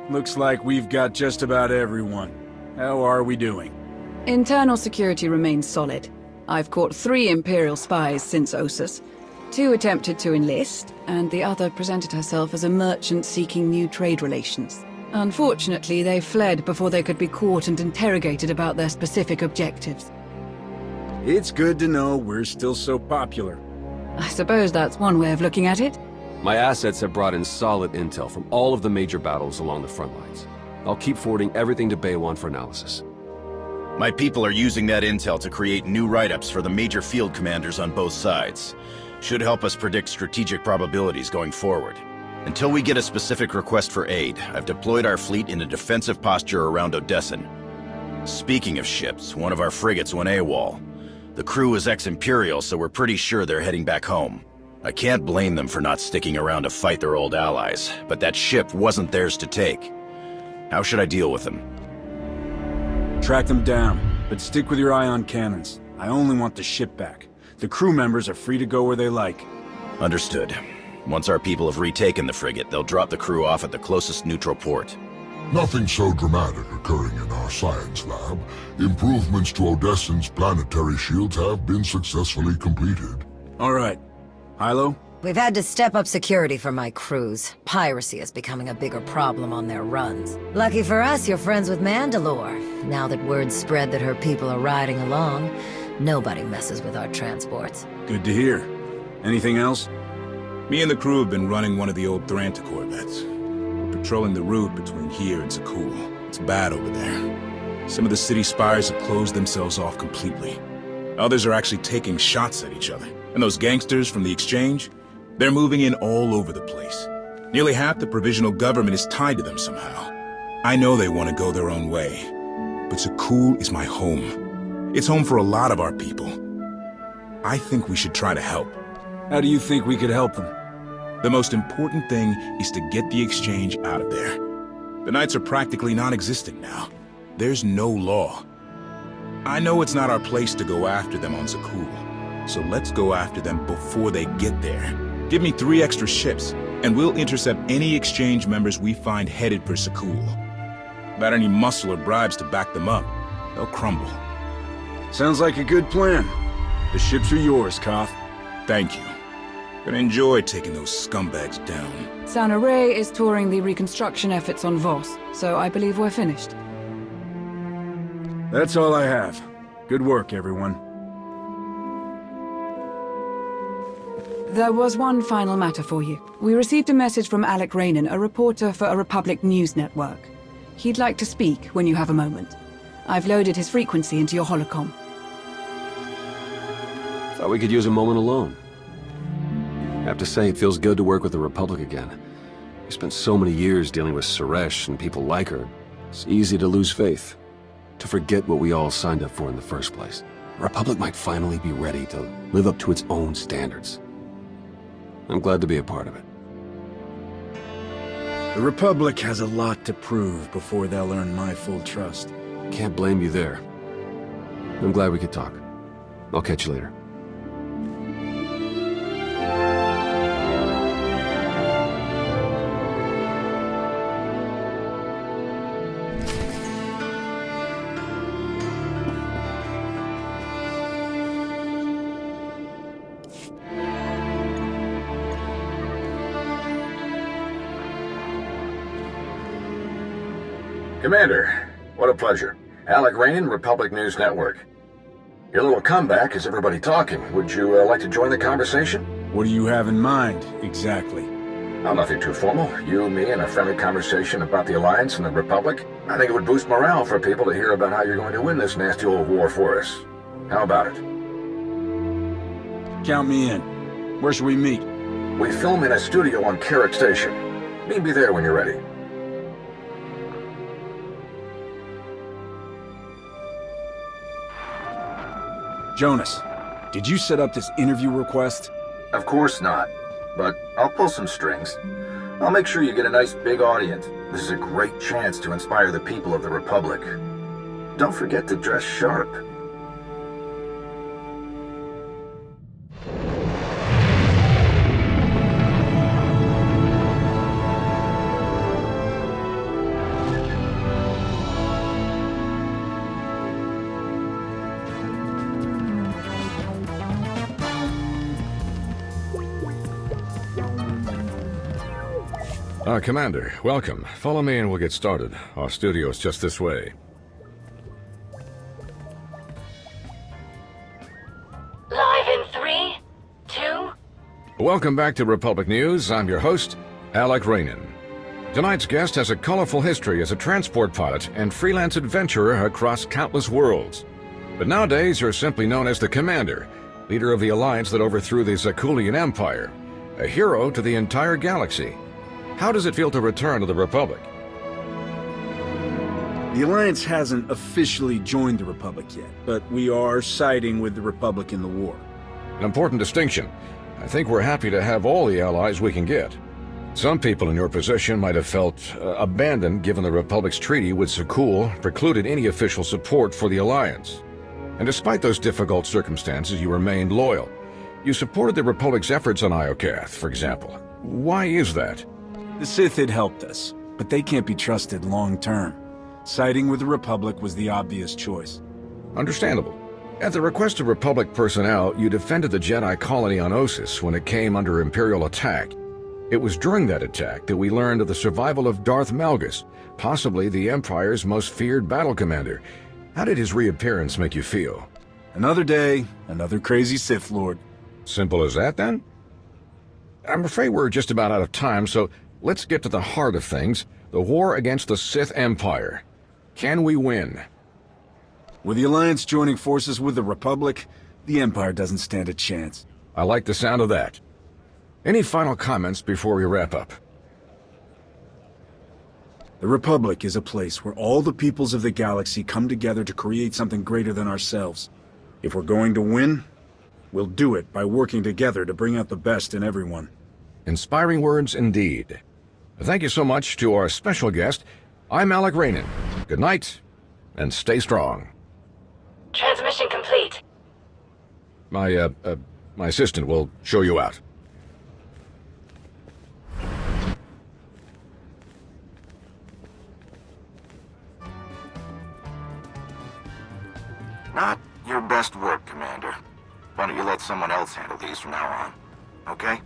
Looks like we've got just about everyone. How are we doing? Internal security remains solid. I've caught 3 Imperial spies since Ossus. 2 attempted to enlist, and the other presented herself as a merchant seeking new trade relations. Unfortunately, they fled before they could be caught and interrogated about their specific objectives. It's good to know we're still so popular. I suppose that's one way of looking at it. My assets have brought in solid intel from all of the major battles along the front lines. I'll keep forwarding everything to Baywan for analysis. My people are using that intel to create new write-ups for the major field commanders on both sides. Should help us predict strategic probabilities going forward. Until we get a specific request for aid, I've deployed our fleet in a defensive posture around Odessen. Speaking of ships, one of our frigates went AWOL. The crew is ex-Imperial, so we're pretty sure they're heading back home. I can't blame them for not sticking around to fight their old allies, but that ship wasn't theirs to take. How should I deal with them? Track them down, but stick with your eye on cannons. I only want the ship back. The crew members are free to go where they like. Understood. Once our people have retaken the frigate, they'll drop the crew off at the closest neutral port. Nothing so dramatic occurring in our science lab. Improvements to Odessen's planetary shields have been successfully completed. All right. Hilo? We've had to step up security for my crews. Piracy is becoming a bigger problem on their runs. Lucky for us, you're friends with Mandalore. Now that word's spread that her people are riding along, nobody messes with our transports. Good to hear. Anything else? Me and the crew have been running one of the old Thranta corvettes. We're patrolling the route between here and Zakul. It's bad over there. Some of the city spires have closed themselves off completely. Others are actually taking shots at each other. And those gangsters from the exchange? They're moving in all over the place. Nearly half the provisional government is tied to them somehow. I know they want to go their own way, but Zakul is my home. It's home for a lot of our people. I think we should try to help. How do you think we could help them? The most important thing is to get the exchange out of there. The Knights are practically non-existent now. There's no law. I know it's not our place to go after them on Zakul, so let's go after them before they get there. Give me 3 extra ships, and we'll intercept any exchange members we find headed for Zakul. Without any muscle or bribes to back them up, they'll crumble. Sounds like a good plan. The ships are yours, Koth. Thank you. Gonna enjoy taking those scumbags down. Sana Ray is touring the reconstruction efforts on Voss, so I believe we're finished. That's all I have. Good work, everyone. There was one final matter for you. We received a message from Alec Rainan, a reporter for a Republic news network. He'd like to speak when you have a moment. I've loaded his frequency into your holocom. Thought we could use a moment alone. I have to say, it feels good to work with the Republic again. We spent so many years dealing with Suresh and people like her. It's easy to lose faith. To forget what we all signed up for in the first place. The Republic might finally be ready to live up to its own standards. I'm glad to be a part of it. The Republic has a lot to prove before they'll earn my full trust. Can't blame you there. I'm glad we could talk. I'll catch you later. Commander, what a pleasure. Alec Rainan, Republic News Network. Your little comeback has everybody talking. Would you like to join the conversation? What do you have in mind, exactly? Oh, nothing too formal. You, me, and a friendly conversation about the Alliance and the Republic. I think it would boost morale for people to hear about how you're going to win this nasty old war for us. How about it? Count me in. Where should we meet? We film in a studio on Carrick Station. Meet me there when you're ready. Jonas, did you set up this interview request? Of course not, but I'll pull some strings. I'll make sure you get a nice big audience. This is a great chance to inspire the people of the Republic. Don't forget to dress sharp. Commander, welcome. Follow me and we'll get started. Our studio's just this way. Live in 3, 2... Welcome back to Republic News. I'm your host, Alec Rainan. Tonight's guest has a colorful history as a transport pilot and freelance adventurer across countless worlds. But nowadays, you're simply known as the Commander, leader of the alliance that overthrew the Zakulian Empire, a hero to the entire galaxy. How does it feel to return to the Republic? The Alliance hasn't officially joined the Republic yet, but we are siding with the Republic in the war. An important distinction. I think we're happy to have all the allies we can get. Some people in your position might have felt abandoned given the Republic's treaty with Zakul precluded any official support for the Alliance. And despite those difficult circumstances, you remained loyal. You supported the Republic's efforts on Iokath, for example. Why is that? The Sith had helped us, but they can't be trusted long-term. Siding with the Republic was the obvious choice. Understandable. At the request of Republic personnel, you defended the Jedi colony on Ossus when it came under Imperial attack. It was during that attack that we learned of the survival of Darth Malgus, possibly the Empire's most feared battle commander. How did his reappearance make you feel? Another day, another crazy Sith Lord. Simple as that, then? I'm afraid we're just about out of time, so let's get to the heart of things, the war against the Sith Empire. Can we win? With the Alliance joining forces with the Republic, the Empire doesn't stand a chance. I like the sound of that. Any final comments before we wrap up? The Republic is a place where all the peoples of the galaxy come together to create something greater than ourselves. If we're going to win, we'll do it by working together to bring out the best in everyone. Inspiring words indeed. Thank you so much to our special guest. I'm Alec Rainan. Good night, and stay strong. Transmission complete. My assistant will show you out. Not your best work, Commander. Why don't you let someone else handle these from now on, okay?